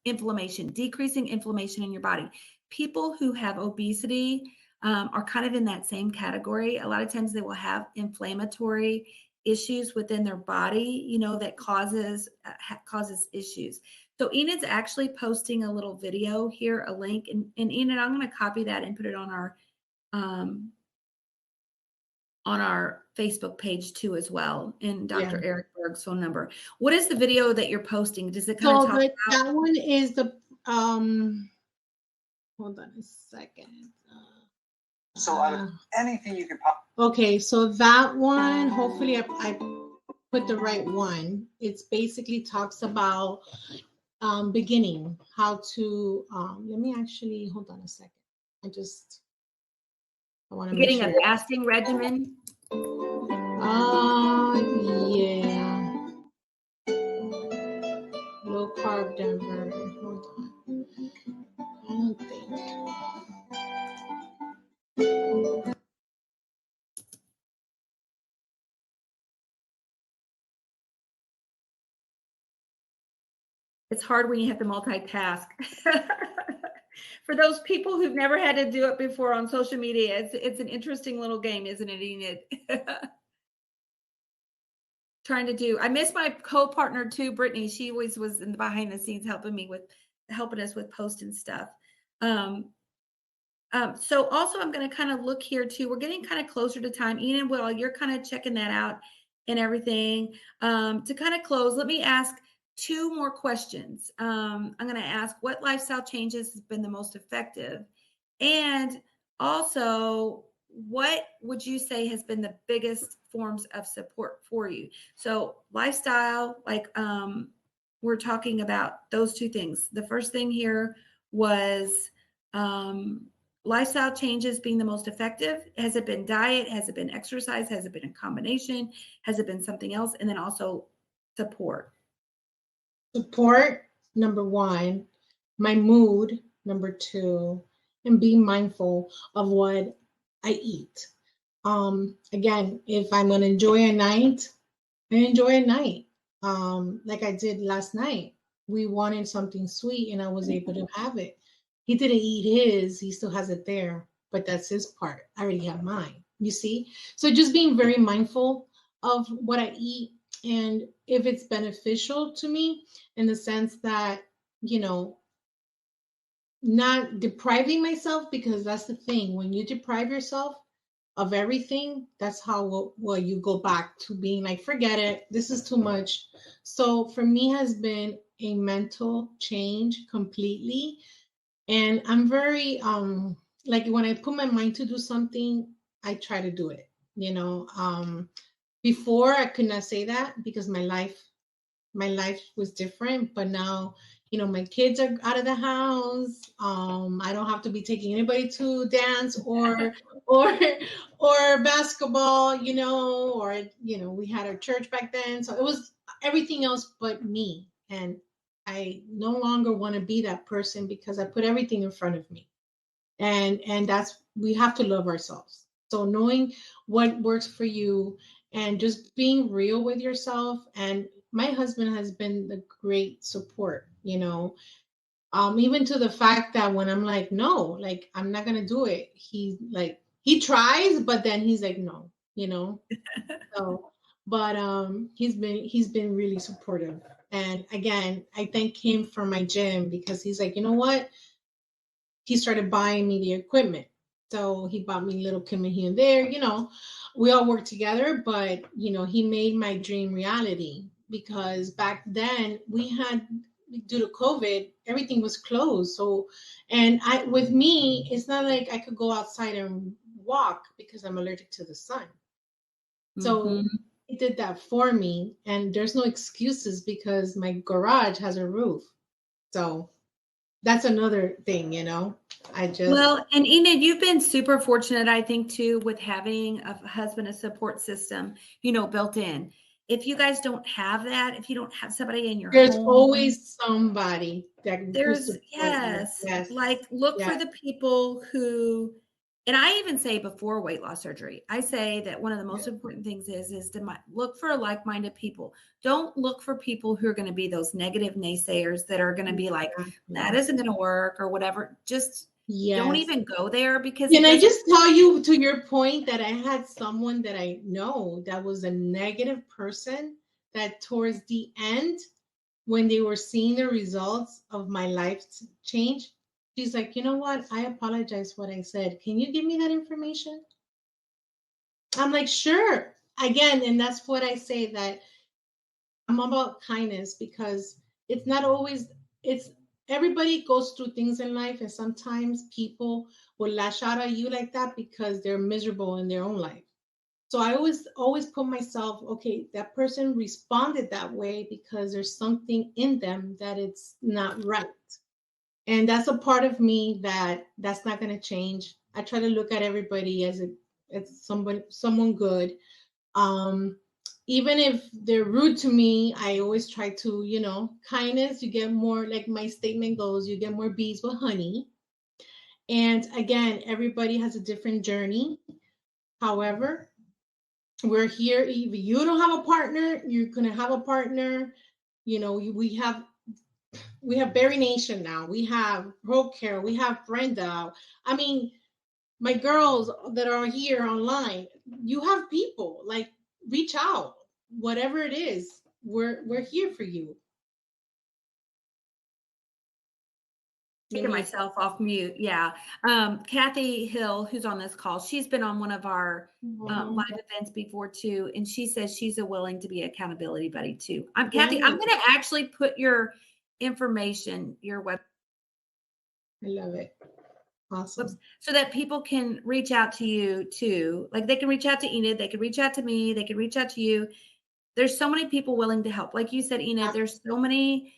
inflammation, decreasing inflammation in your body. People who have obesity are kind of in that same category. A lot of times they will have inflammatory issues within their body, that causes issues. So Enid's actually posting a little video here, a link, and Enid, I'm going to copy that and put it on our Facebook page too as well, and Dr.
Yeah.
Eric Berg's phone number. What is the video that you're posting? Does it kind of
So
talk about
that one is the hold on a second.
So out of anything you could pop.
Okay, so that one, hopefully I put the right one. It's basically talks about beginning, how to let me actually hold on a second. I want to make
getting
sure.
a fasting regimen?
Yeah. Low carb Denver. Hold on. I don't think.
It's hard when you have to multitask. For those people who've never had to do it before on social media, it's an interesting little game, isn't it, Enid? I miss my co-partner too, Brittany. She always was in the behind the scenes helping us with posting stuff. So also I'm going to kind of look here too. We're getting kind of closer to time. Enid, while you're kind of checking that out and everything, to kind of close, let me ask two more questions. I'm going to ask what lifestyle changes has been the most effective? And also, what would you say has been the biggest forms of support for you? So lifestyle, like we're talking about those two things. The first thing here was lifestyle changes being the most effective. Has it been diet? Has it been exercise? Has it been a combination? Has it been something else? And then also support.
Support, number one. My mood, number two. And being mindful of what I eat. Again, if I'm going to enjoy a night, I enjoy a night. Like I did last night. We wanted something sweet and I was able to have it. He didn't eat his, he still has it there, but that's his part. I already have mine, you see? So just being very mindful of what I eat and if it's beneficial to me in the sense that, not depriving myself, because that's the thing. When you deprive yourself of everything, that's how well you go back to being like, forget it, this is too much. So for me has been a mental change completely. And I'm very like when I put my mind to do something, I try to do it. Before I could not say that because my life my life was different, but now, my kids are out of the house. I don't have to be taking anybody to dance or or basketball, or we had our church back then. So it was everything else but me. And I no longer want to be that person because I put everything in front of me. And that's, we have to love ourselves. So knowing what works for you and just being real with yourself. And my husband has been the great support, even to the fact that when I'm like, no, like I'm not gonna do it, he tries, but then he's like, no, so, but he's been really supportive. And again, I thank him for my gym, because he's like, you know what, he started buying me the equipment. So he bought me little equipment here and there, we all work together, but he made my dream reality, because back then we had, due to COVID, everything was closed. So, and with me, it's not like I could go outside and walk because I'm allergic to the sun. So he did that for me, and there's no excuses because my garage has a roof. So that's another thing,
Well, and Enid, you've been super fortunate, I think, too, with having a husband, a support system, built in. If you guys don't have that, if you don't have somebody in your
there's
home,
always somebody that
there's, yes, like look for the people who, and I even say before weight loss surgery, I say that one of the most important things is to look for like-minded people. Don't look for people who are going to be those negative naysayers that are going to be like, that isn't going to work or whatever. Just don't even go there, because
can I just tell you, to your point, that I had someone that I know that was a negative person, that towards the end, when they were seeing the results of my life change, she's like, you know what? I apologize what I said. Can you give me that information? I'm like, sure. Again, and that's what I say, that I'm about kindness, because it's not always, it's everybody goes through things in life, and sometimes people will lash out at you like that because they're miserable in their own life. So I always put myself, okay, that person responded that way because there's something in them that it's not right. And that's a part of me that's not going to change. I try to look at everybody as someone good. Even if they're rude to me, I always try to, kindness, you get more, like my statement goes, you get more bees with honey. And again, everybody has a different journey. However, we're here. If you don't have a partner, you're gonna have a partner. We have Berry Nation now. We have ProCare. We have Brenda. I mean, my girls that are here online, you have people, like, reach out. Whatever it is, we're here for you.
Taking myself off mute. Yeah. Kathy Hill, who's on this call, she's been on one of our live events before too. And she says she's willing to be accountability buddy too. Kathy, I'm going to actually put your information, your web.
I love it. Awesome.
So that people can reach out to you too. Like they can reach out to Enid, they can reach out to me, they can reach out to you. There's so many people willing to help. Like you said, Enid, there's so many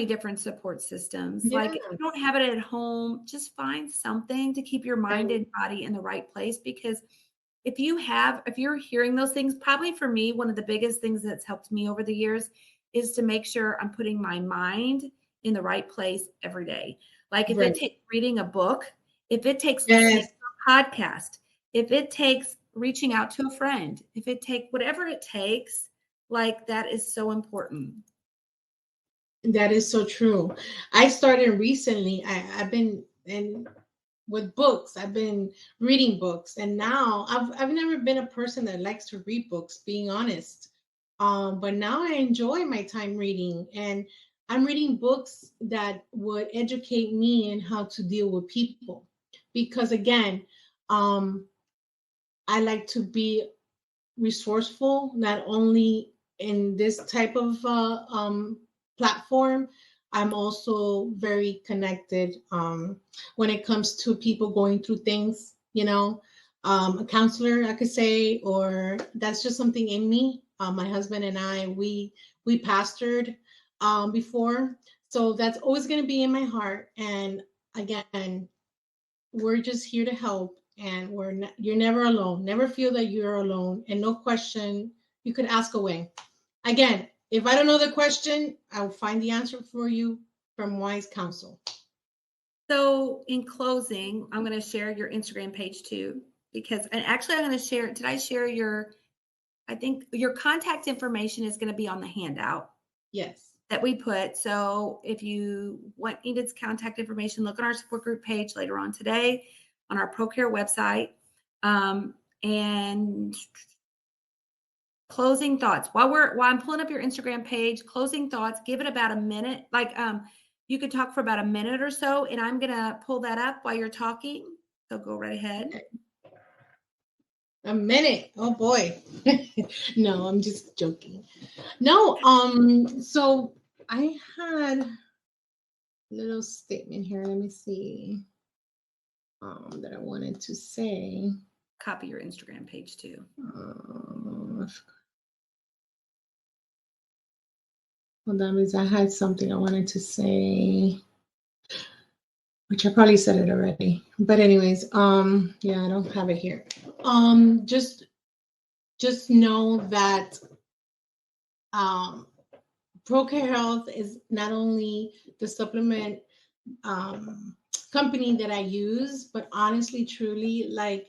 different support systems. Yeah. Like if you don't have it at home, just find something to keep your mind and body in the right place. Because if you're hearing those things, probably for me, one of the biggest things that's helped me over the years is to make sure I'm putting my mind in the right place every day. Like if it takes reading a book, if it takes listening to a podcast, if it takes reaching out to a friend, if it takes whatever it takes, like that is so important.
That is so true. I started recently. I've been with books. I've been reading books, and now I've never been a person that likes to read books, being honest. But now I enjoy my time reading, and I'm reading books that would educate me in how to deal with people. Because again, I like to be resourceful, not only in this type of platform. I'm also very connected when it comes to people going through things, a counselor, I could say, or that's just something in me. My husband and I, we pastored before, so that's always going to be in my heart. And again, we're just here to help, and you're never alone. Never feel that you're alone, and no question you could ask away. Again, if I don't know the question, I'll find the answer for you from wise counsel.
So in closing, I'm going to share your Instagram page too, because, and actually I'm going to share, did I share I think your contact information is going to be on the handout.
Yes.
That we put. So if you want Enid's contact information, look on our support group page later on today on our ProCare website. And closing thoughts. While I'm pulling up your Instagram page, closing thoughts, give it about a minute. Like you could talk for about a minute or so, and I'm gonna pull that up while you're talking. So go right ahead.
A minute. Oh boy. No, I'm just joking. No, so I had a little statement here. Let me see. That I wanted to say.
Copy your Instagram page too.
Well, that means I had something I wanted to say, which I probably said it already. But anyways, yeah, I don't have it here. Just know that ProCare Health is not only the supplement company that I use, but honestly, truly, like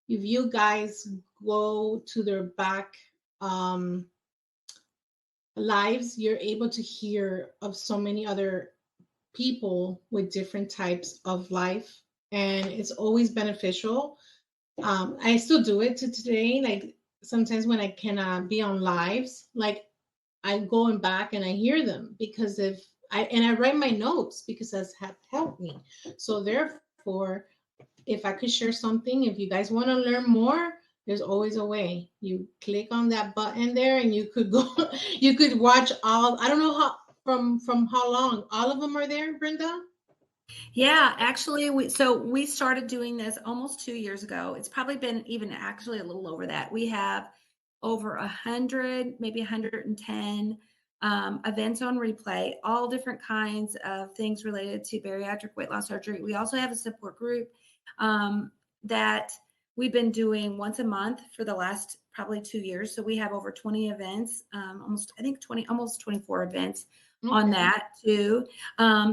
if you guys go to their back lives, you're able to hear of so many other people with different types of life, and it's always beneficial. I still do it to today. Like sometimes when I cannot be on lives, like I go in back and I hear them because I write my notes because that's helped me. So therefore, if I could share something, if you guys want to learn more, there's always a way. You click on that button there and you could go, you could watch all, I don't know how, from how long, all of them are there, Brenda?
Yeah, actually, we started doing this almost 2 years ago. It's probably been even actually a little over that. We have over 100, maybe 110 events on replay, all different kinds of things related to bariatric weight loss surgery. We also have a support group that we've been doing once a month for the last probably 2 years. So we have over 20 events, almost 24 events on that too.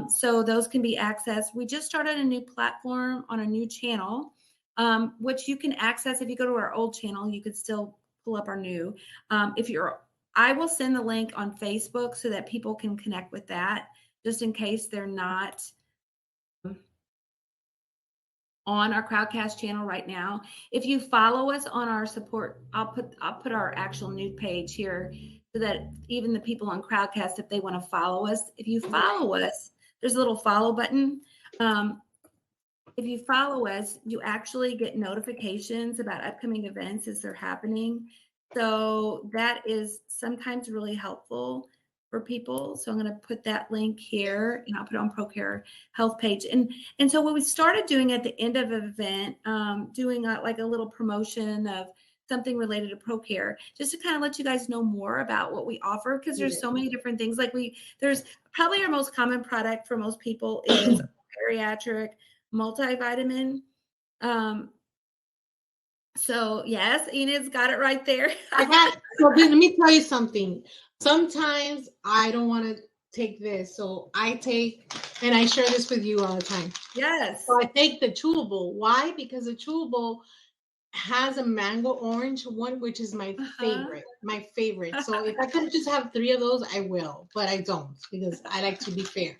So those can be accessed. We just started a new platform on a new channel, which you can access. If you go to our old channel, you could still pull up our new. I will send the link on Facebook so that people can connect with that, just in case they're not on our Crowdcast channel right now. If you follow us on our support, I'll put our actual new page here so that even the people on Crowdcast, if they want to follow us, if you follow us, there's a little follow button. If you follow us, you actually get notifications about upcoming events as they're happening. So that is sometimes really helpful for people. So I'm going to put that link here and I'll put it on ProCare Health page. And so what we started doing at the end of an event, doing like a little promotion of something related to ProCare, just to kind of let you guys know more about what we offer, because there's so many different things. Like there's probably our most common product for most people is bariatric multivitamin. So yes, Enid's got it right there.
So let me tell you something. Sometimes I don't want to take this, so I take, and I share this with you all the time.
Yes.
So I take the chewable. Why? Because the chewable has a mango orange one, which is my favorite. My favorite. So if I could just have 3 of those, I will, but I don't because I like to be fair.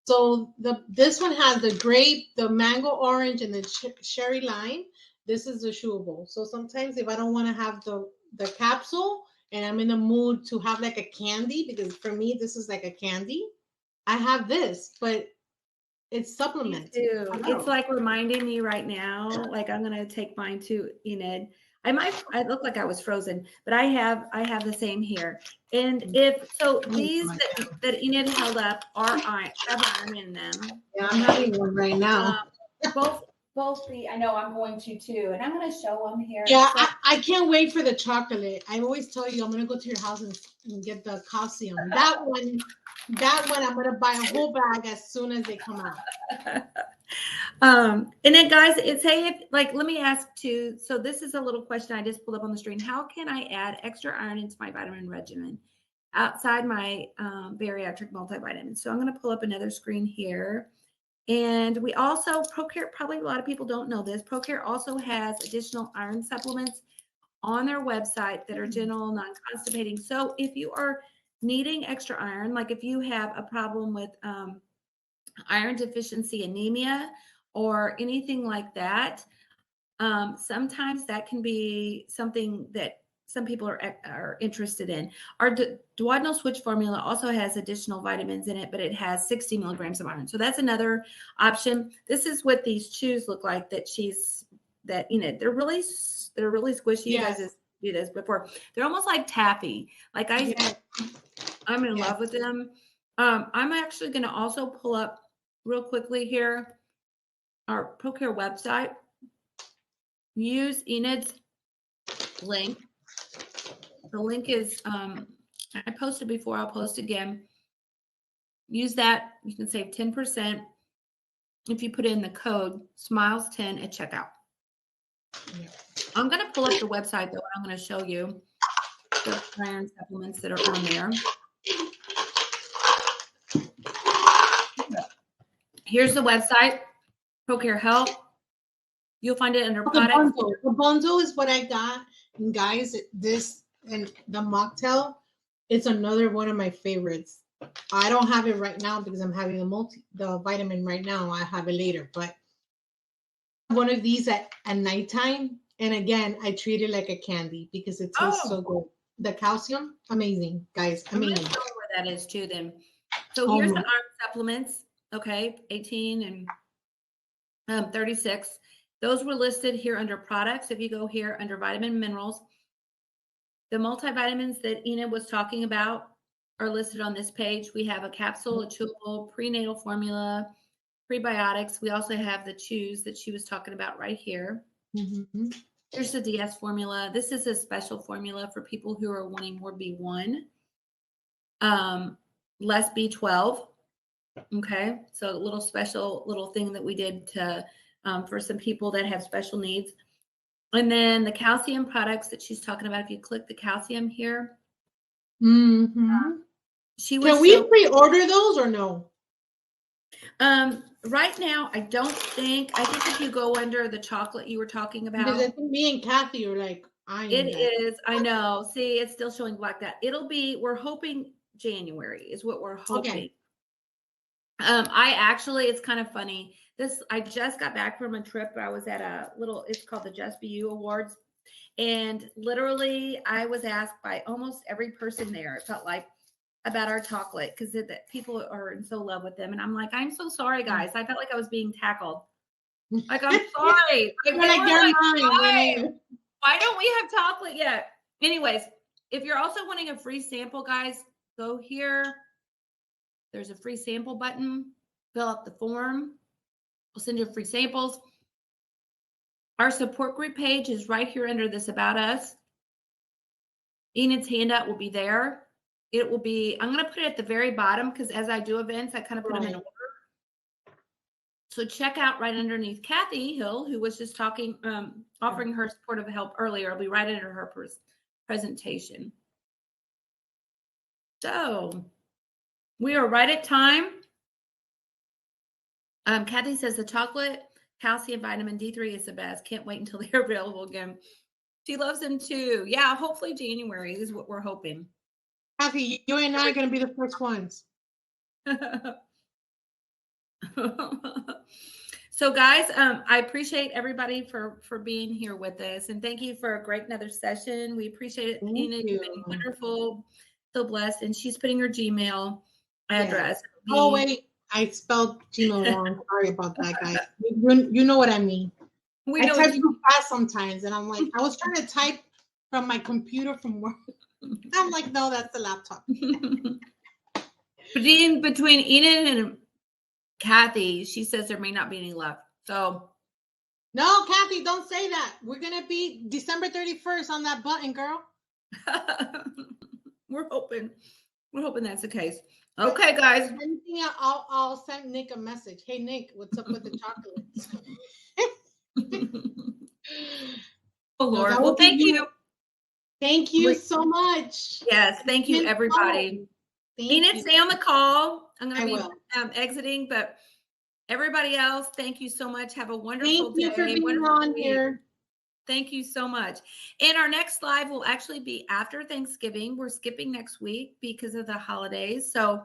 So this one has the grape, the mango orange, and the cherry lime. This is the chewable. So sometimes if I don't want to have the capsule and I'm in the mood to have like a candy, because for me this is like a candy, I have this, but it's supplement.
It's like reminding me right now, like I'm gonna take mine too, Enid. I look like I was frozen, but I have the same here. And these that Enid held up have iron in them.
Yeah, I'm having one right now.
Both I know I'm going to too, and I'm going to show them here.
Yeah,
So,
I can't wait for the chocolate. I always tell you I'm gonna go to your house and get the calcium. That one I'm gonna buy a whole bag as soon as they come out.
And then guys, it's hey, if like, let me ask too. So this is a little question I just pulled up on the screen. How can I add extra iron into my vitamin regimen outside my bariatric multivitamin? So I'm going to pull up another screen here. And we also, ProCare, probably a lot of people don't know this. ProCare also has additional iron supplements on their website that are gentle, non-constipating. So if you are needing extra iron, like if you have a problem with iron deficiency anemia or anything like that, sometimes that can be something that some people are interested in. Our duodenal switch formula also has additional vitamins in it, but it has 60 milligrams of iron. So that's another option. This is what these chews look like that they're really squishy. You guys just do this before. They're almost like taffy. Like I'm in love with them. I'm actually going to also pull up real quickly here our ProCare website. Use Enid's link. The link is I posted before, I'll post again. Use that. You can save 10% if you put in the code SMILES10 at checkout. Yeah. I'm going to pull up the website though. I'm going to show you the iron supplements that are on there. Here's the website, ProCare Health. You'll find it under products.
The bundle is what I got. And guys, this and the mocktail, it's another one of my favorites. I don't have it right now because I'm having the vitamin right now. I have it later, but one of these at nighttime. And again, I treat it like a candy because it tastes so good. The calcium, amazing, guys. Amazing.
I'm gonna show where that is too then. So here's the iron supplements. Okay, 18 and 36. Those were listed here under products. If you go here under vitamin minerals, the multivitamins that Enid was talking about are listed on this page. We have a capsule, a chewable, prenatal formula, prebiotics. We also have the chews that she was talking about right here. Mm-hmm. Here's the DS formula. This is a special formula for people who are wanting more B1, less B12. Okay, so a little special little thing that we did to for some people that have special needs. And then the calcium products that she's talking about, if you click the calcium here.
Mm-hmm. Can we pre-order those or no?
Right now, I don't think. I think if you go under the chocolate you were talking about.
Because I think me and Kathy are like,
it is. I know. See, it's still showing blacked out. We're hoping January is what we're hoping. Okay. It's kind of funny. I just got back from a trip. I was at it's called the Just Be You Awards. And literally I was asked by almost every person there, it felt like, about our chocolate because people are in so love with them. And I'm like, I'm so sorry, guys. I felt like I was being tackled. Like, I'm sorry. Why don't we have chocolate yet? Anyways, if you're also wanting a free sample, guys, go here. There's a free sample button. Fill out the form. We'll send you free samples. Our support group page is right here under this About Us. Enid's handout will be there. It will be, I'm going to put it at the very bottom because as I do events, I kind of put them in order. So check out right underneath Kathy Hill, who was just talking, offering her supportive help earlier. It'll be right under her presentation. So we are right at time. Kathy says the chocolate, calcium, vitamin D3 is the best. Can't wait until they're available again. She loves them too. Yeah, hopefully January is what we're hoping.
Kathy, you and I are going to be the first ones.
So guys, I appreciate everybody for being here with us. And thank you for a great another session. We appreciate it. Enid, you've been wonderful. So blessed. And she's putting her Gmail address.
Yeah. Oh, wait. I spelled Gmail wrong. Sorry about that, guys. You know what I mean. I type too fast sometimes. And I'm like, I was trying to type from my computer from work. I'm like, no, that's the laptop.
Between Enid and Kathy, she says there may not be any left. So
No, Kathy, don't say that. We're gonna be December 31st on that button, girl.
We're hoping that's the case. Okay, guys.
I'll send Nick a message. Hey, Nick, what's up with the chocolates?
Oh, Lord.
that
Well,
would be
thank you.
good. Thank you so much.
Yes, thank you,
It's been
everybody.
fun.
Enid,
you.
stay on the call. I'm going
I
to
will.
be exiting, but everybody else, thank you so much. Have a wonderful
Thank you
day.
for being
Wonderful
on
week.
here.
Thank you so much. And our next live will actually be after Thanksgiving. We're skipping next week because of the holidays. So,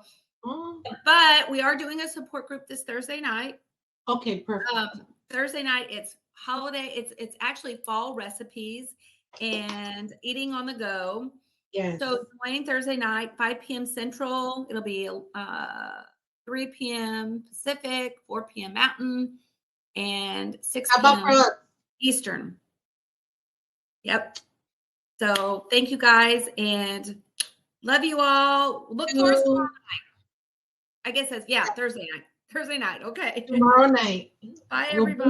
but we are doing a support group this Thursday night.
Okay, perfect.
Thursday night, it's holiday. It's actually fall recipes and eating on the go.
Yes.
So join Thursday night, 5 p.m. Central. It'll be 3 p.m. Pacific, 4 p.m. Mountain, and 6 p.m. Eastern. Yep. So thank you guys and love you all. Look for us tomorrow night. I guess that's Thursday night. Thursday night. Okay.
Tomorrow night.
Bye, everybody.